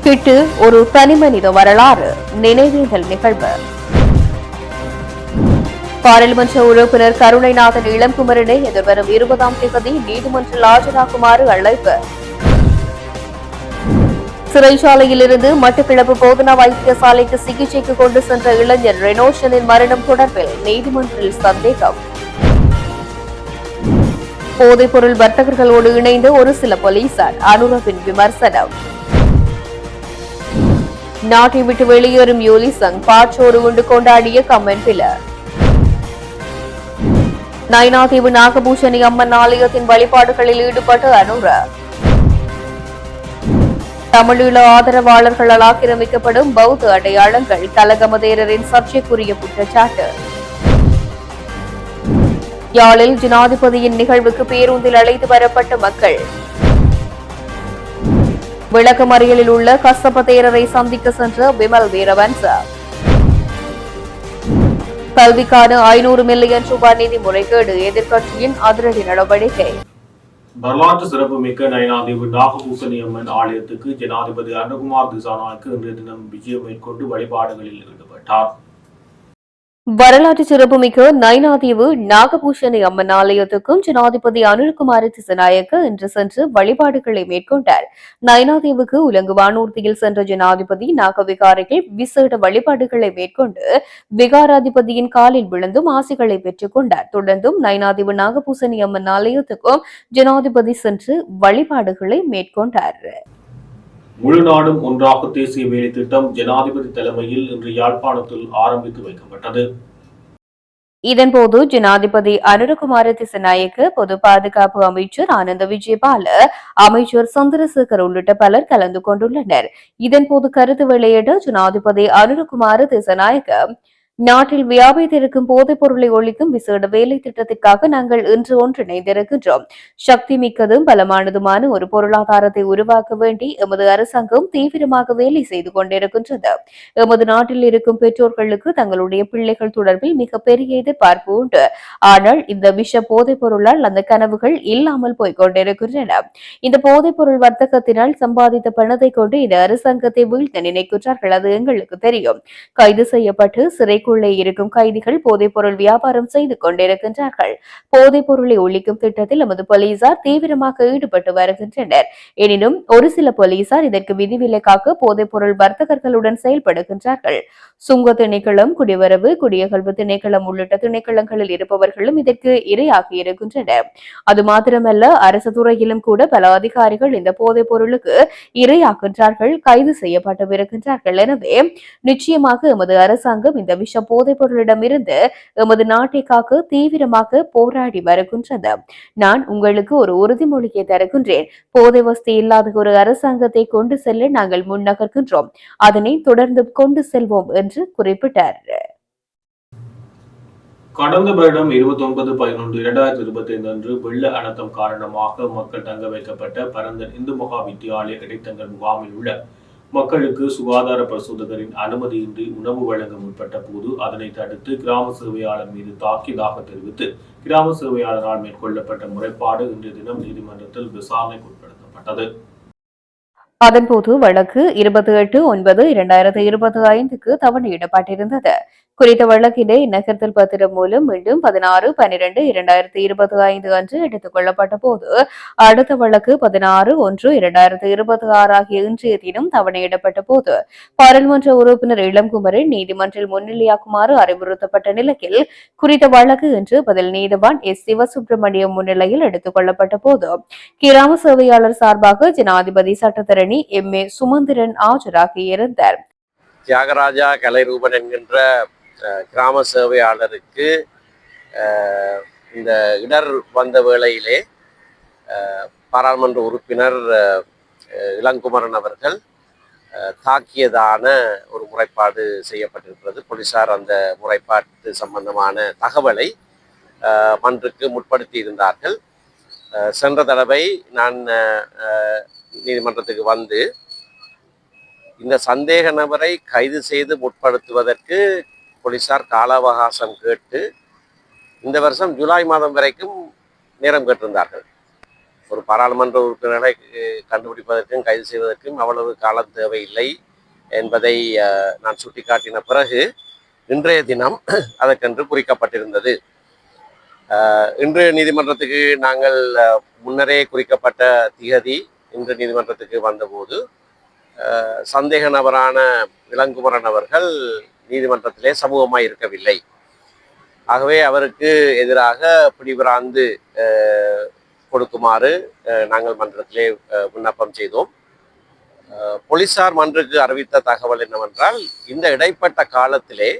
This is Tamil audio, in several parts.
கிட்டு ஒரு தனிமனித வரலாறு நினைவேந்தல் நிகழ்வு. பாராளுமன்ற உறுப்பினர் கருணைநாதன் இளங்குமரனை எதிர்வரும் 20ஆம் தேதி நீதிமன்றில் ஆஜராகுமாறு அழைப்பு. சிறைச்சாலையிலிருந்து மட்டக்களப்பு போதனா வைத்தியசாலைக்கு சிகிச்சைக்கு கொண்டு சென்ற இளைஞர் ரெனோஷனின் மரணம் தொடர்பில் நீதிமன்றில் சந்தேகம். போதைப்பொருள் வர்த்தகர்களோடு இணைந்த ஒரு சில போலீசார் அனுரவின் விமர்சனம். நாட்டை விட்டு வெளியேறும் யூலிசங் பாச்சோறு உண்டு கொண்டாடிய கமெண்டில. நயினாதீவு நாகபூஷணி அம்மன் ஆலயத்தின் வழிபாடுகளில் ஈடுபட்ட அனுர. தமிழீழ ஆதரவாளர்களால் ஆக்கிரமிக்கப்படும் பௌத்த அடையாளங்கள் கலகமதேரரின் சர்ச்சைக்குரிய குற்றச்சாட்டு. யாழில் ஜனாதிபதியின் நிகழ்வுக்கு பேருந்தில் அழைத்து வரப்பட்ட மக்கள். விளக்கமறியலில் உள்ள கசப்ப தேரரை சந்திக்க சென்ற விமல் வீரவன்ச. கல்விக்கான 500 மில்லியன் ரூபாய் நிதி முறைகேடு எதிர்க்கட்சியின் அதிரடி நடவடிக்கை. வரலாற்று சிறப்புமிக்க நயினாதீவு நாகபூசணி அம்மன் ஆலயத்துக்கு ஜனாதிபதி அனுகுமார் திசாநாயக்க இன்றைய தினம் விஜயம் மேற்கொண்டு வழிபாடுகளில் ஈடுபட்டார். வரலாற்று சிறப்புமிக்க நயினாதீவு நாகபூஷணி அம்மன் ஆலயத்துக்கும் ஜனாதிபதி அனுரகுமார திசாநாயக்க இன்று சென்று வழிபாடுகளை மேற்கொண்டார். நயினாதீவுக்கு உலங்கு வானூர்தியில் சென்ற ஜனாதிபதி நாகவிகாரையில் விசேட வழிபாடுகளை மேற்கொண்டு விகாராதிபதியின் காலில் விழுந்தும் ஆசிகளை பெற்றுக் கொண்டார். தொடர்ந்தும் நயினாதீவு நாகபூஷணி அம்மன் ஆலயத்துக்கும் ஜனாதிபதி சென்று வழிபாடுகளை மேற்கொண்டார். முழு நாடும் ஒன்றாக தேசிய வேலை திட்டம் ஜனாதிபதி தலைமையில் இன்று யாழ்ப்பாணத்தில் ஆரம்பித்து வைக்கப்பட்டது. இதன்போது ஜனாதிபதி அனுரகுமார திசாநாயக்க, பொது பாதுகாப்பு அமைச்சர் ஆனந்த விஜயபால, அமைச்சர் சந்திரசேகர் உள்ளிட்ட பலர் கலந்து கொண்டுள்ளனர். இதன்போது கருத்து வெளியிட்ட ஜனாதிபதி அனுரகுமார திசாநாயக்க, நாட்டில் வியாபித்திருக்கும் போதைப் பொருளை ஒழிக்கும் விசேட வேலை திட்டத்திற்காக நாங்கள் இன்று ஒன்றிணைந்திருக்கின்றோம். சக்தி மிக்கதும் பலமானதுமான ஒரு பொருளாதாரத்தை உருவாக்க வேண்டி எமது அரசாங்கம் தீவிரமாக வேலை செய்து கொண்டிருக்கின்றது. எமது நாட்டில் இருக்கும் பெற்றோர்களுக்கு தங்களுடைய பிள்ளைகள் தொடர்பில் மிகப்பெரிய எதிர்பார்ப்பு உண்டு. ஆனால் இந்த விஷ போதைப் பொருளால் அந்த கனவுகள் இல்லாமல் போய்க் கொண்டிருக்கின்றன. இந்த போதைப் பொருள் வர்த்தகத்தினால் சம்பாதித்த பணத்தை கொண்டு இந்த அரசாங்கத்தை வீழ்த்த நினைக்கின்றார்கள். அது எங்களுக்கு தெரியும். கைது செய்யப்பட்டு சிறை உள்ளே இருக்கும் கைதிகள் போதைப் பொருள் வியாபாரம் செய்து கொண்டிருக்கின்றார்கள். போதைப் பொருளை ஒழிக்கும் திட்டத்தில் நமது போலீசார் தீவிரமாக ஈடுபட்டு வருகின்றனர். எனினும் ஒரு சில போலீசார் இதற்கு விதிவிலக்காக போதைப் பொருள் வர்த்தகர்களுடன் செயல்படுகின்றார்கள். சுங்க திணைக்களம், குடிவரவு, குடியகல்வு திணைக்களம் உள்ளிட்ட திணைக்களங்களில் இருப்பவர்களும் இதற்கு இரையாகி இருக்கின்றனர். அது மாத்திரமல்ல, அரசு துறையிலும் கூட பல அதிகாரிகள் இந்த போதைப் பொருளுக்கு இரையாகின்றார்கள், கைது செய்யப்பட்டிருக்கின்றார்கள். எனவே நிச்சயமாக எமது அரசாங்கம் இந்த விஷ போதைப் பொருளிடமிருந்து எமது நாட்டை காக்க தீவிரமாக போராடி வருகின்றது. நான் உங்களுக்கு ஒரு உறுதிமொழியை தருகின்றேன். போதை வசதி இல்லாத ஒரு அரசாங்கத்தை கொண்டு செல்ல நாங்கள் முன்னகர்கின்றோம். அதனை தொடர்ந்து கொண்டு செல்வோம் என்று குறிப்பிட்டார். கடந்த வருடம் 29/11/2025 அன்று வெள்ள அனர்த்தம் காரணமாக மக்கள் தங்க வைக்கப்பட்ட பரந்தன் இந்து மகா வித்தியாலய இடைத்தங்கள் முகாமில் உள்ள மக்களுக்கு சுகாதார பரிசோதகரின் அனுமதியின்றி உணவு வழங்க முற்பட்ட போது அதனை தடுத்து கிராம சேவையாளர் மீது தாக்கியதாக தெரிவித்து கிராம சேவையாளரால் மேற்கொள்ளப்பட்ட முறைப்பாடு இன்றைய தினம் நீதிமன்றத்தில் விசாரணைக்கு உட்படுத்தப்பட்டது. அதன்போது வழக்கு 28/9/2025க்கு தவணையிடப்பட்டிருந்தது. குறித்த வழக்கினை நகர்த்தல் பத்திரம் மூலம் மீண்டும் 16/12/2025 அன்று எடுத்துக் கொள்ளப்பட்ட போது அடுத்த வழக்கு 16/1/2026 ஆகிய இன்றைய தினம் தவணையிடப்பட்ட போது பாராளுமன்ற உறுப்பினர் இளங்குமரன் நீதிமன்றில் முன்னிலையாக்குமாறு அறிவுறுத்தப்பட்ட நிலையில் குறித்த வழக்கு இன்று பதில் நீதவான் எஸ். சிவசுப்பிரமணியம் முன்னிலையில் எடுத்துக் கொள்ளப்பட்ட போது கிராம சேவையாளர் சார்பாக ஜனாதிபதி சட்டத்தரணி எம்.ஏ. சுமந்திரன் ஆஜராகியிருந்தார். தியாகராஜா கலைரூபன் என்கின்ற கிராம சேவையாளருக்கு இந்த இடர் வந்த வேளையிலே பாராளுமன்ற உறுப்பினர் இளங்குமரன் அவர்கள் தாக்கியதான ஒரு முறைப்பாடு செய்யப்பட்டிருக்கிறது. போலீசார் அந்த முறைப்பாட்டு சம்பந்தமான தகவலை மன்றுக்கு முற்படுத்தி இருந்தார்கள். சென்ற தடவை நான் நீதிமன்றத்துக்கு வந்து இந்த சந்தேக நபரை கைது செய்து முற்படுத்துவதற்கு போலீசார் கால அவகாசம் கேட்டு இந்த வருஷம் ஜூலை மாதம் வரைக்கும் நேரம் கேட்டிருந்தார்கள். ஒரு பாராளுமன்ற உறுப்பினரை கண்டுபிடிப்பதற்கும் கைது செய்வதற்கும் அவ்வளவு காலம் தேவையில்லை என்பதை நான் சுட்டிக்காட்டின பிறகு இன்றைய தினம் அதற்கென்று குறிக்கப்பட்டிருந்தது. இன்று நீதிமன்றத்துக்கு நாங்கள் முன்னரே குறிக்கப்பட்ட திகதி இன்று நீதிமன்றத்துக்கு வந்தபோது சந்தேக நபரான இளங்குமரன் அவர்கள் நீதிமன்றத்திலே சமூகமாய் இருக்கவில்லை. ஆகவே அவருக்கு எதிராக பிடிபிராந்து கொடுக்குமாறு நாங்கள் மன்றத்திலே விண்ணப்பம் செய்தோம். போலீசார் மன்றுக்கு அறிவித்த தகவல் என்னவென்றால், இந்த இடைப்பட்ட காலத்திலே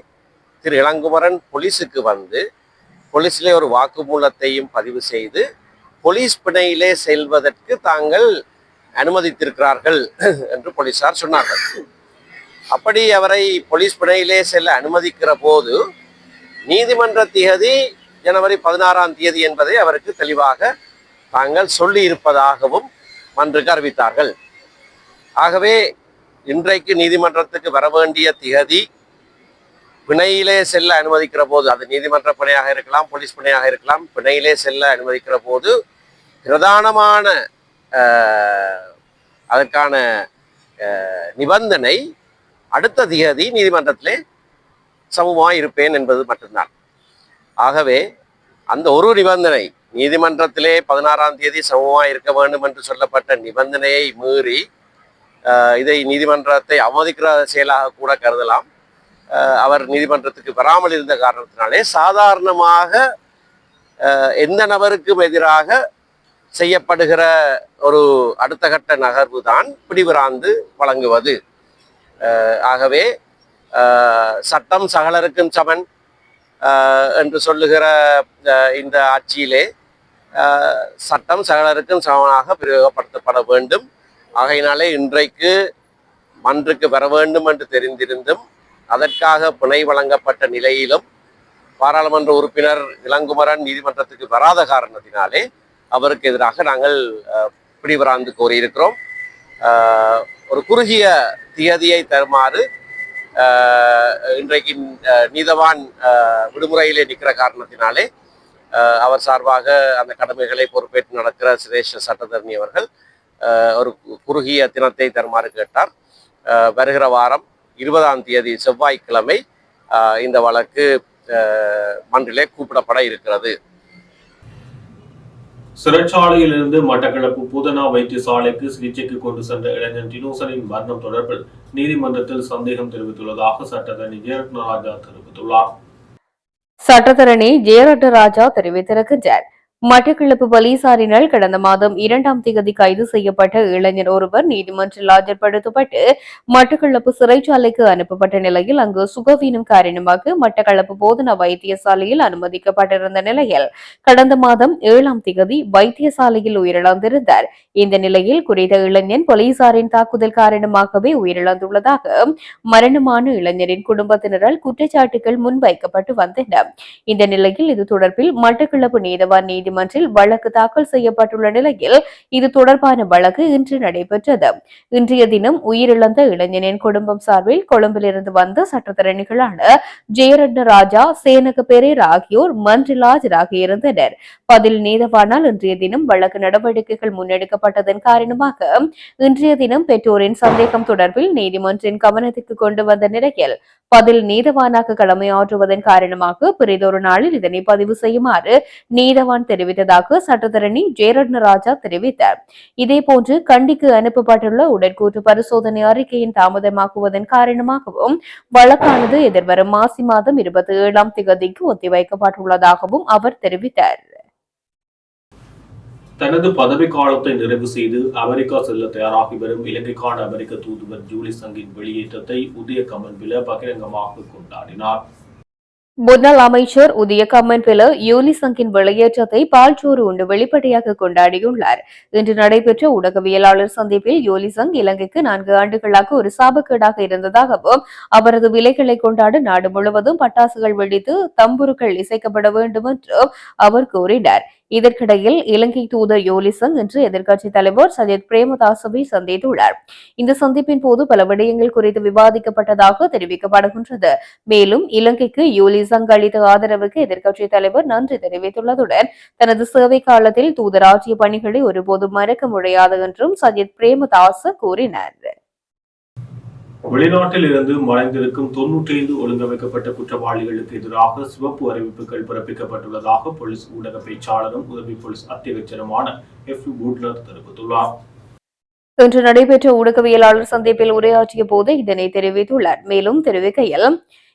திரு இளங்குமரன் போலீஸுக்கு வந்து போலீஸிலே ஒரு வாக்குமூலத்தையும் பதிவு செய்து போலீஸ் பிணையிலே செல்வதற்கு தாங்கள் அனுமதித்திருக்கிறார்கள் என்று போலீசார் சொன்னார்கள். அப்படி அவரை போலீஸ் பிணையிலே செல்ல அனுமதிக்கிற போது நீதிமன்ற திகதி ஜனவரி 16 என்பதை அவருக்கு தெளிவாக தாங்கள் சொல்லி இருப்பதாகவும் மன்றுக்கு அறிவித்தார்கள். ஆகவே இன்றைக்கு நீதிமன்றத்துக்கு வர வேண்டிய திகதி பிணையிலே செல்ல அனுமதிக்கிற போது, அது நீதிமன்ற பிணையாக இருக்கலாம், போலீஸ் பிணையாக இருக்கலாம், பிணையிலே செல்ல அனுமதிக்கிற போது பிரதானமான அதற்கான நிபந்தனை அடுத்த திகதி நீதிமன்றத்திலே சமூகமாக இருப்பேன் என்பது மட்டும்தான். ஆகவே அந்த ஒரு நிபந்தனை, நீதிமன்றத்திலே 16 சமூகமாக இருக்க வேண்டும் என்று சொல்லப்பட்ட நிபந்தனையை மீறி இதை நீதிமன்றத்தை அவமதிக்கிற செயலாக கூட கருதலாம். அவர் நீதிமன்றத்துக்கு வராமல் இருந்த காரணத்தினாலே சாதாரணமாக எந்த நபருக்கும் எதிராக செய்யப்படுகிற ஒரு அடுத்த கட்ட நகர்வு தான் பிடிபிராந்து வழங்குவது. ஆகவே சட்டம் சகலருக்கும் சமன் என்று சொல்லுகிற இந்த ஆட்சியிலே சட்டம் சகலருக்கும் சமனாக பிரயோகப்படுத்தப்பட வேண்டும். ஆகையினாலே இன்றைக்கு மன்றுக்கு வர வேண்டும் என்று தெரிந்திருந்தும் அதற்காக பிணை வழங்கப்பட்ட நிலையிலும் பாராளுமன்ற உறுப்பினர் இளங்குமரன் நீதிமன்றத்துக்கு வராத காரணத்தினாலே அவருக்கு எதிராக நாங்கள் பிடிபிராந்து கோரியிருக்கிறோம். ஒரு குறுகிய திகதியை தருமாறு இன்றைக்கு நீதவான் விடுமுறையிலே நிற்கிற காரணத்தினாலே அவர் சார்பாக அந்த கடமைகளை பொறுப்பேற்று நடக்கிற சிரேஷ்ட சட்டத்தரணி அவர்கள் ஒரு குறுகிய தினத்தை தருமாறு கேட்டார். வருகிற வாரம் 20 செவ்வாய்க்கிழமை இந்த வழக்கு மன்றிலே கூப்பிடப்பட இருக்கிறது. சிறைச்சாலையிலிருந்து மட்டக்களப்பு பூதனா வைத்தியசாலைக்கு சிகிச்சைக்கு கொண்டு சென்ற இளைஞன் டினோசனின் மரணம் தொடர்பில் நீதிமன்றத்தில் சந்தேகம் தெரிவித்துள்ளதாக சட்டத்தரணி ஜெயரத்னராஜா தெரிவித்துள்ளார். சட்டத்தரணி ஜெயரட்னராஜா தெரிவித்திருக்கின்றார். மட்டக்களப்பு போலீசாரினால் கடந்த மாதம் 2ஆம் தேதி கைது செய்யப்பட்ட இளைஞர் ஒருவர் நீதிமன்றில் ஆஜர்படுத்தப்பட்டு மட்டக்களப்பு சிறைச்சாலைக்கு அனுப்பப்பட்ட நிலையில் அங்கு சுகவீனம் காரணமாக மட்டக்களப்பு போதனா வைத்தியசாலையில் அனுமதிக்கப்பட்டிருந்த நிலையில் கடந்த மாதம் 7ஆம் தேதி வைத்தியசாலையில் உயிரிழந்திருந்தார். இந்த நிலையில் குறித்த இளைஞன் போலீசாரின் தாக்குதல் காரணமாகவே உயிரிழந்துள்ளதாக மரணமான இளைஞரின் குடும்பத்தினரால் குற்றச்சாட்டுகள் முன்வைக்கப்பட்டு வந்தன. இந்த நிலையில் இது தொடர்பில் மட்டக்களப்பு நீதவான் நீதிமன்றில் வழக்கு தாக்கல் செய்யப்பட்டுள்ள நிலையில் இது தொடர்பான வழக்கு இன்று நடைபெற்றது. இன்றைய தினம் உயிரிழந்த இளைஞனின் குடும்பம் சார்பில் கொழும்பிலிருந்து வந்த சட்டத்தரணிகளான ஜெயரட்னராஜா, சேனக பெரேரா ஆகியோர் மன்றில் ஆஜராகியிருந்தனர். பதில் நீதவானால் இன்றைய தினம் வழக்கு நடவடிக்கைகள் முன்னெடுக்கப்பட்டதன் காரணமாக இன்றைய தினம் பெற்றோரின் சந்தேகம் தொடர்பில் நீதிமன்றின் கவனத்திற்கு கொண்டு வந்த நிலையில் பதில் நீதவானாக கடமையாற்றுவதன் காரணமாக பிறிதொரு நாளில் இதனை பதிவு செய்யுமாறு நீதவான் தெரிவித்ததாக சட்டத்தரணி ஜெயரட்னராஜா தெரிவித்தார். இதேபோன்று கண்டிக்கு அனுப்பப்பட்டுள்ள உடற்கூற்று பரிசோதனை அறிக்கையின் தாமதமாக்குவதன் காரணமாகவும் வழக்கானது எதிர்வரும் மாசி மாதம் 27ஆம் தேதிக்கு ஒத்திவைக்கப்பட்டுள்ளதாகவும் அவர் தெரிவித்தார். தனது பதவி காலத்தை நிறைவு செய்து அமெரிக்கா செல்ல தயாராகி வரும் இலங்கைக்கான அமெரிக்க தூதுவர் ஜூலி சங்கின் வெளியேற்றத்தை உதய கமன்பில பகிரங்கமாக கொண்டாடினார். முன்னாள் அமைச்சர் உதய கம்மன்பில யூலிசங்கின் வெளியேற்றத்தை பால்சோறு உண்டு வெளிப்படையாக கொண்டாடியுள்ளார். இன்று நடைபெற்ற ஊடகவியலாளர் சந்திப்பில் யூலிசங் இலங்கைக்கு 4 ஆண்டுகளாக ஒரு சாபக்கேடாக இருந்ததாகவும் அவரது விலைகளை கொண்டாட நாடு முழுவதும் பட்டாசுகள் வெடித்து தம்புருக்கள் இசைக்கப்பட வேண்டும் என்றும் அவர் கூறினார். இதற்கிடையில் இலங்கை தூதர் யோலிசங் இன்று எதிர்க்கட்சித் தலைவர் சஜித் பிரேமதாசவை சந்தித்துள்ளார். இந்த சந்திப்பின் போது பல விடயங்கள் குறித்து விவாதிக்கப்பட்டதாக தெரிவிக்கப்படுகின்றது. மேலும் இலங்கைக்கு யோலிசங் அளித்த ஆதரவுக்கு எதிர்க்கட்சித் தலைவர் நன்றி தெரிவித்துள்ளதுடன் தனது சேவை காலத்தில் தூதராற்றிய பணிகளை ஒருபோதும் மறக்க முடியாது என்றும் சஜித் பிரேமதாச கூறினார். வெளிநாட்டில் இருந்து மறைந்திருக்கும் 95 ஒழுங்கமைக்கப்பட்ட குற்றவாளிகளுக்கு எதிராக சிவப்பு அறிவிப்புகள் பிறப்பிக்கப்பட்டுள்ளதாக போலீஸ் ஊடக பேச்சாளரும் உதவி போலீஸ் அத்தியட்சருமான எஃப் பூட்லர் தெரிவித்துள்ளார். இன்று நடைபெற்ற ஊடகவியலாளர் சந்திப்பில் உரையாற்றிய போது இதனை தெரிவித்துள்ளார். மேலும் தெரிவிக்கையில்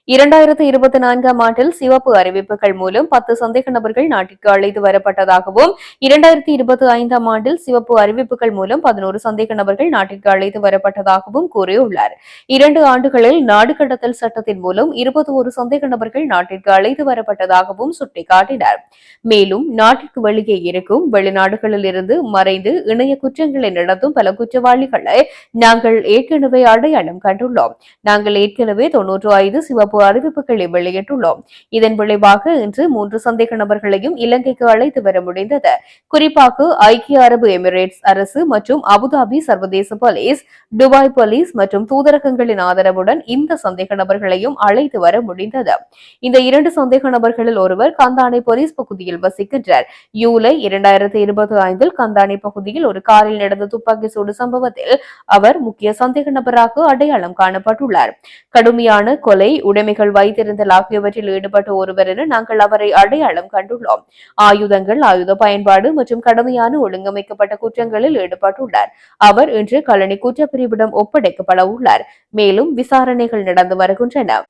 2024ஆம் ஆண்டில் சிவப்பு அறிவிப்புகள் மூலம் 10 சந்தேக நபர்கள் நாட்டிற்கு அழைத்து வரப்பட்டதாகவும் 2025ஆம் ஆண்டில் சிவப்பு அறிவிப்புகள் மூலம் 11 சந்தேக நபர்கள் நாட்டிற்கு அழைத்து வரப்பட்டதாகவும் கூறியுள்ளார். 2 ஆண்டுகளில் நாடு கடத்தல் சட்டத்தின் மூலம் 21 சந்தேக நபர்கள் நாட்டிற்கு அழைத்து வரப்பட்டதாகவும் சுட்டிக்காட்டினார். மேலும் நாட்டிற்கு வெளியே இருக்கும் வெளிநாடுகளில் இருந்து மறைந்து இணைய குற்றங்களை நடத்தும் பல குற்றவாளிகளை நாங்கள் ஏற்கனவே அடையாளம் கண்டுள்ளோம். நாங்கள் ஏற்கனவே 95 சிவப்பு அறிவிப்புகளை வெளியிட்டுள்ளோம். இதன் விளைவாக இன்று 3 சந்தேக நபர்களையும் இலங்கைக்கு அழைத்து வர முடிந்தது. குறிப்பாக ஐக்கிய அரபு எமிரேட்ஸ் அரசு மற்றும் அபுதாபி சர்வதேச போலீஸ், துபாய் போலீஸ் மற்றும் தூதரகங்களின் ஆதரவுடன் இந்த சந்தேக நபர்களையும் அழைத்து வர முடிந்தது. இந்த 2 சந்தேக நபர்களில் ஒருவர் கந்தானை போலீஸ் பகுதியில் வசிக்கின்றார். ஜூலை 2025இல் கந்தானை பகுதியில் ஒரு காரில் நடந்த துப்பாக்கி சூடு சம்பவத்தில் அவர் முக்கிய சந்தேக நபராக அடையாளம் காணப்பட்டுள்ளார். கடுமையான கொலை, உடைமைகள் வைத்திருந்தல் ஆகியவற்றில் ஈடுபட்ட ஒருவர் என நாங்கள் அவரை அடையாளம் கண்டுள்ளோம். ஆயுதங்கள், ஆயுத பயன்பாடு மற்றும் கடுமையான ஒழுங்கமைக்கப்பட்ட குற்றங்களில் ஈடுபட்டுள்ளார். அவர் இன்று கழனி குற்றப்பிரிவிடம் ஒப்படைக்கப்பட உள்ளார். மேலும் விசாரணைகள் நடந்து வருகின்றன.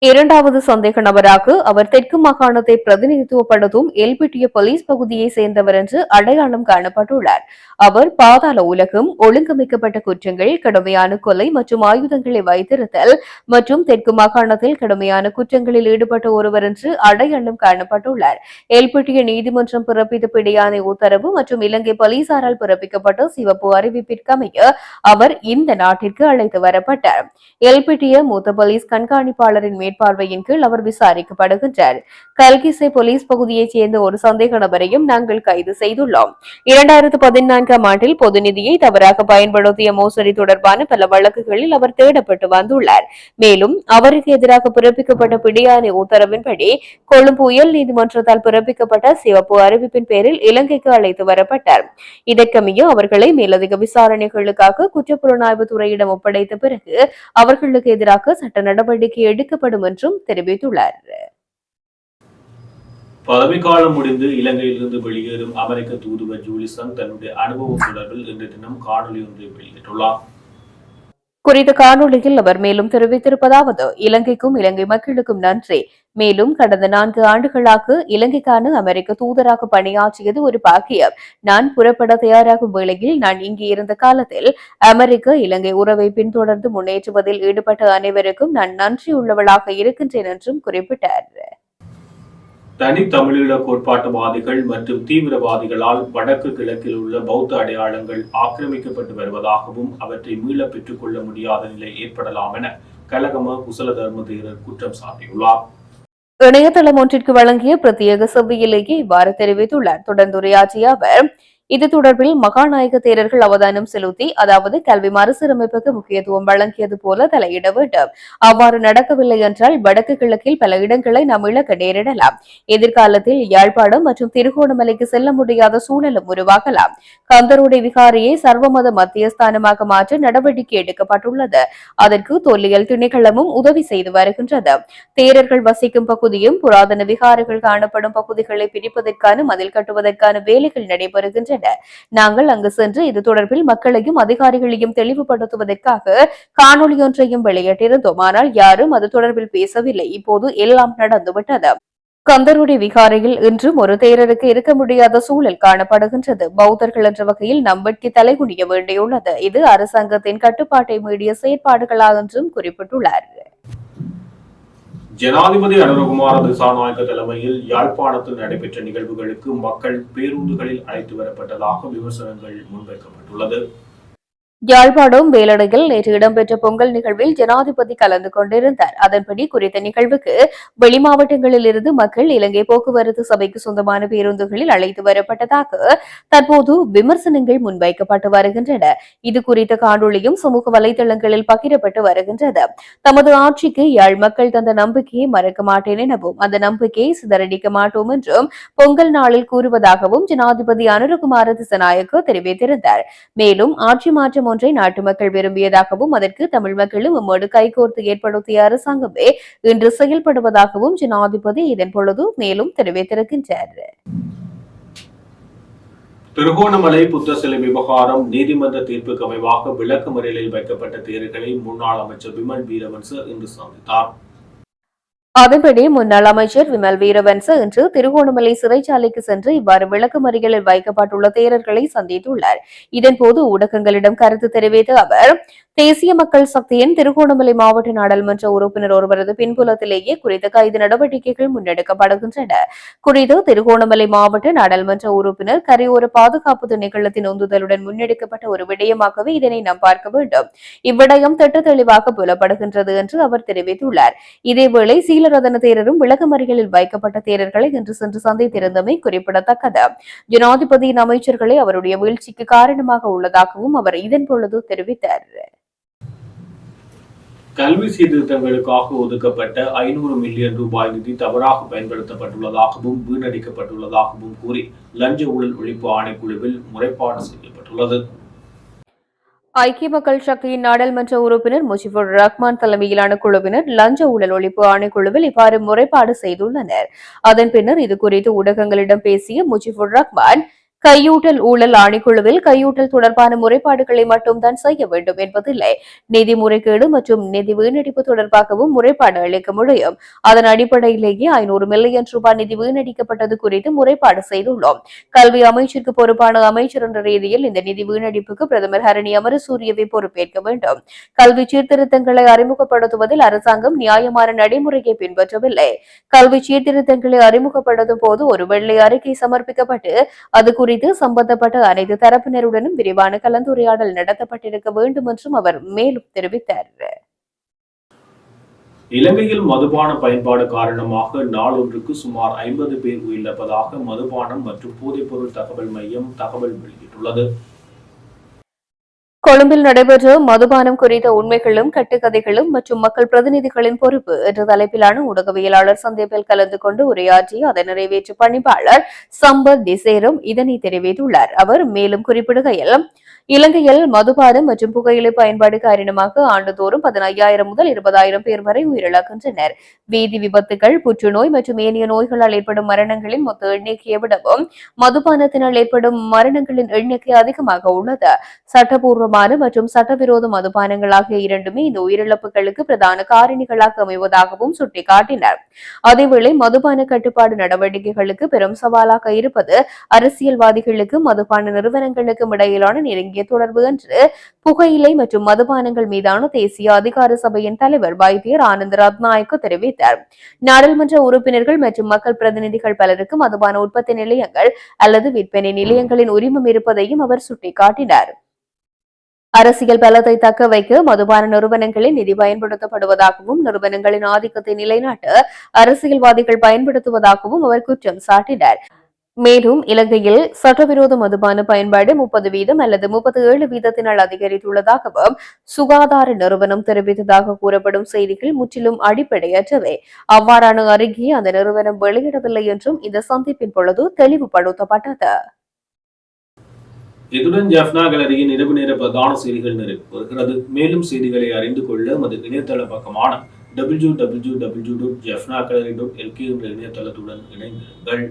2வது சந்தேக நபராக அவர் தெற்கு மாகாணத்தை பிரதிநிதித்துவப்படுத்தும் எல்பிட்டிய போலீஸ் பகுதியை சேர்ந்தவர் என்று அடையாளம் காணப்பட்டுள்ளார். அவர் பாதாள உலகம், ஒழுங்கமைக்கப்பட்ட குற்றங்கள், கடுமையான கொலை மற்றும் ஆயுதங்களை வைத்திருத்தல் மற்றும் தெற்கு மாகாணத்தில் கடுமையான குற்றங்களில் ஈடுபட்ட ஒருவர் என்று அடையாளம் காணப்பட்டுள்ளார். எல்பிட்டிய நீதிமன்றம் பிறப்பித்த பிடியாணை உத்தரவு மற்றும் இலங்கை போலீசாரால் பிறப்பிக்கப்பட்ட சிவப்பு அறிவிப்பிற்கமைய அவர் இந்த நாட்டிற்கு அழைத்து வரப்பட்டார். எல்பிட்டிய மூத்த போலீஸ் கண்காணிப்பாளரின் மேற்பார்வையின் கீழ் அவர் விசாரிக்கப்படுகின்றார். கல்கிசை போலீஸ் பகுதியைச் சேர்ந்த ஒரு சந்தேக நபரையும் நாங்கள் கைது செய்துள்ளோம். 2014ஆம் ஆண்டில் பொது நிதியை தவறாக பயன்படுத்திய மோசடி தொடர்பான பல வழக்குகளில் அவர் தேடப்பட்டு வந்துள்ளார். மேலும் அவருக்கு எதிராக பிறப்பிக்கப்பட்ட பிடியாணை உத்தரவின்படி கொழும்பு உயர் நீதிமன்றத்தால் பிறப்பிக்கப்பட்ட சிவப்பு அறிவிப்பின் பேரில் இலங்கைக்கு அழைத்து வரப்பட்டார். இதற்கமைய அவர்களை மேலதிக விசாரணைகளுக்காக குற்றப்புலனாய்வு துறையிடம் ஒப்படைத்த பிறகு அவர்களுக்கு எதிராக சட்ட நடவடிக்கை எடுக்கப்படும் என்றும் தெரிவித்துள்ளார். பதவிக்காலம் முடிந்து இலங்கையிலிருந்து வெளியேறும் அமெரிக்க தூதுவர் ஜூலிசங் தன்னுடைய அனுபவம் தொடர்பில் இன்று தினம் காணொலி ஒன்றை வெளியிட்டுள்ளார். குறித்த காணொலியில் அவர் மேலும் தெரிவித்திருப்பதாவது: இலங்கைக்கும் இலங்கை மக்களுக்கும் நன்றி. மேலும் கடந்த 4 ஆண்டுகளாக இலங்கைக்கான அமெரிக்க தூதராக பணியாற்றியது ஒரு பாக்கியம். நான் புறப்பட தயாராகும் வேளையில் நான் இங்கே இருந்த காலத்தில் அமெரிக்க இலங்கை உறவை பின்தொடர்ந்து முன்னேற்றுவதில் ஈடுபட்ட அனைவருக்கும் நான் நன்றியுள்ளவளாக இருக்கின்றேன் என்றும் குறிப்பிட்டார். தனி தமிழீழ கோட்பாட்டுவாதிகள் மற்றும் தீவிரவாதிகளால் வடக்கு கிழக்கில் உள்ள பௌத்த அடையாளங்கள் ஆக்கிரமிக்கப்பட்டு வருவதாகவும் அவற்றை மீள பெற்றுக் கொள்ள முடியாத நிலை ஏற்படலாம் என கலகம குசல தர்ம தேரர் குற்றம் சாட்டியுள்ளார். இணையதளம் ஒன்றிற்கு வழங்கிய பிரத்யேக செவ்வியிலேயே இவ்வாறு தெரிவித்துள்ளார். தொடர்ந்துரையாற்றிய அவர் இது தொடர்பில் மகாநாயக தேரர்கள் அவதானம் செலுத்தி, அதாவது கல்வி மறுசீரமைப்புக்கு முக்கியத்துவம் வழங்கியது போல தலையிட வேண்டும். அவ்வாறு நடக்கவில்லை என்றால் வடக்கு கிழக்கில் பல இடங்களை நாம் இழக்க நேரிடலாம். எதிர்காலத்தில் யாழ்ப்பாணம் மற்றும் திருகோணமலைக்கு செல்ல முடியாத சூழலும் உருவாகலாம். கந்தரோடை விகாரையை சர்வமத மத்தியஸ்தானமாக மாற்ற நடவடிக்கை எடுக்கப்பட்டுள்ளது. அதற்கு தொல்லியல் திணைக்களமும் உதவி செய்து வருகின்றது. தேரர்கள் வசிக்கும் பகுதியும் புராதன விகாரைகள் காணப்படும் பகுதிகளை பிரிப்பதற்கான மதில் கட்டுவதற்கான வேலைகள் நடைபெறுகின்றன. நாங்கள் அங்கு சென்று இது தொடர்பில் மக்களையும் அதிகாரிகளையும் தெளிவுபடுத்துவதற்காக காணொலி ஒன்றையும் வெளியிட்டிருந்தோம். ஆனால் யாரும் அது தொடர்பில் பேசவில்லை. இப்போது எல்லாம் நடந்துவிட்டது. கந்தருடி விகாரையில் இன்றும் ஒரு தேரருக்கு இருக்க முடியாத சூழல் காணப்படுகின்றது. பௌத்தர்கள் என்ற வகையில் நம்பிக்கை தலைகுனிய வேண்டியுள்ளது. இது அரசாங்கத்தின் கட்டுப்பாட்டை மீறிய செயற்பாடுகளா என்றும் குறிப்பிட்டுள்ளார். ஜனாதிபதி அனுரகுமார திசாநாயக்க தலைமையில் யாழ்ப்பாணத்தில் நடைபெற்ற நிகழ்வுகளுக்கு மக்கள் பேருந்துகளில் அழைத்து வரப்பட்டதாக விமர்சனங்கள் முன்வைக்கப்பட்டுள்ளது. யாழ்ப்பாணம் வேலணையில் நேற்று இடம்பெற்ற பொங்கல் நிகழ்வில் ஜனாதிபதி கலந்து கொண்டிருந்தார். அதன்படி குறித்த நிகழ்வுக்கு வெளி மாவட்டங்களில் இருந்து மக்கள் இலங்கை போக்குவரத்து சபைக்கு சொந்தமான பேருந்துகளில் அழைத்து வரப்பட்டதாக தற்போது விமர்சனங்கள் முன்வைக்கப்பட்டு வருகின்றன. இது குறித்த காணொளியும் சமூக வலைதளங்களில் பகிரப்பட்டு வருகின்றது. தமது ஆட்சிக்கு யாழ் மக்கள் தந்த நம்பிக்கையை மறக்க மாட்டேன் எனவும் அந்த நம்பிக்கையை சிதறடிக்க மாட்டோம் என்றும் பொங்கல் நாளில் கூறுவதாகவும் ஜனாதிபதி அனுரகுமார திசநாயக்க தெரிவித்திருந்தார். மேலும் ஆட்சி மாற்றம் ஒன்றை நாட்டு மக்கள் விரும்பியதாகவும் அதற்கு தமிழ் மக்களும் நம்மோடு கைகோர்த்து ஏற்படுத்திய அரசாங்கமே இன்று செயல்படுவதாகவும் ஜனாதிபதி இதன் பொழுது மேலும் தெரிவித்திருக்கின்றார். திருகோணமலை புத்த சிலை விவகாரம் நீதிமன்ற தீர்ப்புக்கு அமைவாக விளக்கமறியலில் வைக்கப்பட்ட தேர்தல்களை முன்னாள் அமைச்சர் விமல் வீரவன்ச இன்று சந்தித்தார். அதன்படி முன்னாள் அமைச்சர் விமல் வீரவன்ச இன்று திருகோணமலை சிறைச்சாலைக்கு சென்று இவ்வாறு விளக்கமறியலில் வைக்கப்பட்டுள்ள தேரர்களை சந்தித்துள்ளார். இதன்போது ஊடகங்களிடம் கருத்து தெரிவித்த அவர் தேசிய மக்கள் சக்தியின் திருகோணமலை மாவட்ட நாடாளுமன்ற உறுப்பினர் ஒருவரது பின்புலத்திலேயே குறித்த கைது நடவடிக்கைகள் முன்னெடுக்கப்படுகின்றன. குறித்து திருகோணமலை மாவட்ட நாடாளுமன்ற உறுப்பினர் கரையோர பாதுகாப்பு திணைக்களத்தின் உந்துதலுடன் முன்னெடுக்கப்பட்ட ஒரு விடயமாகவே இதனை நாம் பார்க்க வேண்டும். இவ்விடயம் திட்ட தெளிவாக புலப்படுகின்றது என்று அவர் தெரிவித்துள்ளார். இதேவேளை சீலரதன தேரரும் விளக்கமறியலில் வைக்கப்பட்ட தேரர்களை இன்று சென்று சந்தித்திருந்தமை குறிப்பிடத்தக்கது. ஜனாதிபதியின் அமைச்சர்களை அவருடைய வீழ்ச்சிக்கு காரணமாக உள்ளதாகவும் அவர் இதன் பொழுது தெரிவித்தார். கல்வி சீர்திருத்தங்களுக்காக ஒதுக்கப்பட்ட 500 மில்லியன் ரூபாய் நிதி தவறாக பயன்படுத்தப்பட்டுள்ளதாகவும் வீணடிக்கப்பட்டுள்ளதாகவும் கூறி லஞ்ச ஊழல் ஒழிப்பு ஆணைக்குழுவில் முறைப்பாடு செய்யப்பட்டுள்ளது. ஐக்கிய மக்கள் சக்தியின் நாடாளுமன்ற உறுப்பினர் முஜிபுர் ரஹ்மான் தலைமையிலான குழுவினர் லஞ்ச ஊழல் ஒழிப்பு ஆணைக்குழுவில் இவ்வாறு முறைப்பாடு செய்துள்ளனர். அதன் பின்னர் இதுகுறித்து ஊடகங்களிடம் பேசிய முஜிபுர் ரஹ்மான் கையூட்டல் ஊழல் ஆணைக்குழுவில் கையூட்டல் தொடர்பான முறைப்பாடுகளை மட்டும்தான் செய்ய வேண்டும் என்பதில்லை. நிதி முறைகேடு மற்றும் நிதி வீணடிப்பு தொடர்பாகவும் முறைப்பாடு அளிக்க முடியும். அதன் அடிப்படையிலேயே 500 மில்லியன் ரூபாய் நிதி வீணடிக்கப்பட்டது குறித்து முறைப்பாடு செய்துள்ளோம். கல்வி அமைச்சிற்கு பொறுப்பான அமைச்சர் என்ற ரீதியில் இந்த நிதி வீணடிப்புக்கு பிரதமர் ஹரணி அமரசூரியவை பொறுப்பேற்க வேண்டும். கல்வி சீர்திருத்தங்களை அறிமுகப்படுத்துவதில் அரசாங்கம் நியாயமான நடைமுறையை பின்பற்றவில்லை. கல்வி சீர்திருத்தங்களை அறிமுகப்படுத்தும் போது ஒரு வெள்ளை அறிக்கை சமர்ப்பிக்கப்பட்டு அது குறித்து சம்பந்தப்பட்ட அனைத்து தரப்பினருடனும் விரிவான கலந்துரையாடல் நடத்தப்பட்டிருக்க வேண்டும் என்றும் அவர் மேலும் தெரிவித்தார். இலங்கையில் மதுபான பயன்பாடு காரணமாக நாளொன்றுக்கு சுமார் 50 பேர் உயிரிழப்பதாக மதுபானம் மற்றும் போதைப்பொருள் தகவல் மையம் தகவல் வெளியிட்டுள்ளது. கொழும்பில் நடைபெற்ற மதுபானம் குறித்த உண்மைகளும் கட்டுக்கதைகளும் மற்றும் மக்கள் பிரதிநிதிகளின் பொறுப்பு என்ற தலைப்பிலான ஊடகவியலாளர் சந்திப்பில் கலந்து கொண்டு உரையாற்றிய அதன் நிறைவேற்று பணிப்பாளர் சம்பத் திசேரும் இதனை தெரிவித்துள்ளார். அவர் மேலும் குறிப்பிடுகையில் இலங்கையில் மதுபானம் மற்றும் புகையிலை பயன்பாடு காரணமாக ஆண்டுதோறும் 15,000 முதல் 20,000 பேர் வரை உயிரிழக்கின்றனர். வீதி விபத்துகள், புற்றுநோய் மற்றும் ஏனைய நோய்களால் ஏற்படும் மரணங்களின் மொத்த எண்ணிக்கையை விடவும் மதுபானத்தினால் ஏற்படும் மரணங்களின் எண்ணிக்கை அதிகமாக உள்ளது. சட்டப்பூர்வமான மற்றும் சட்டவிரோத மதுபானங்கள் ஆகிய இரண்டுமே இந்த உயிரிழப்புகளுக்கு பிரதான காரணிகளாக அமைவதாகவும் சுட்டிக்காட்டினர். அதேவேளை மதுபான கட்டுப்பாடு நடவடிக்கைகளுக்கு பெரும் சவாலாக இருப்பது அரசியல்வாதிகளுக்கு மதுபான நிறுவனங்களுக்கும் இடையிலான நெருங்கிய தொடர்பு என்று புகையிலை மற்றும் மதுபானங்கள் மீதான தேசிய அதிகார சபையின் தலைவர் வைத்தியர் ஆனந்த் ரத்நாயக்க தெரிவித்தார். நாடாளுமன்ற உறுப்பினர்கள் மற்றும் மக்கள் பிரதிநிதிகள் பலருக்கு மதுபான உற்பத்தி நிலையங்கள் அல்லது விற்பனை நிலையங்களின் உரிமம் இருப்பதையும் அவர் சுட்டிக்காட்டினார். அரசியல் பலத்தை தக்க வைக்க மதுபான நிறுவனங்களின் நிதி பயன்படுத்தப்படுவதாகவும் நிறுவனங்களின் ஆதிக்கத்தை நிலைநாட்ட அரசியல்வாதிகள் பயன்படுத்துவதாகவும் அவர் குற்றம் சாட்டினார். மேலும் இலங்கையில் சட்டவிரோத மதுபான பயன்பாடு 30% அல்லது 37% அதிகரித்துள்ளதாகவும் சுகாதார நிறுவனம் தெரிவித்ததாக கூறப்படும் செய்திகள் முற்றிலும் அடிப்படையற்றவை. அவ்வாறான அறிக்கையை அந்த நிறுவனம் வெளியிடவில்லை என்றும் இந்த சந்திப்பின் பொழுது தெளிவுபடுத்தப்பட்டது. இதுடன் ஜெஃப்னா கேலரியின் இரவு நேர பிரதான செய்திகள் நிறைவு பெறுகிறது. மேலும் செய்திகளை அறிந்து கொள்ள நமது இணையதள பக்கமான www.jeffnagallery.lk என்ற இணையதளத்துடன் இணைந்திருங்கள்.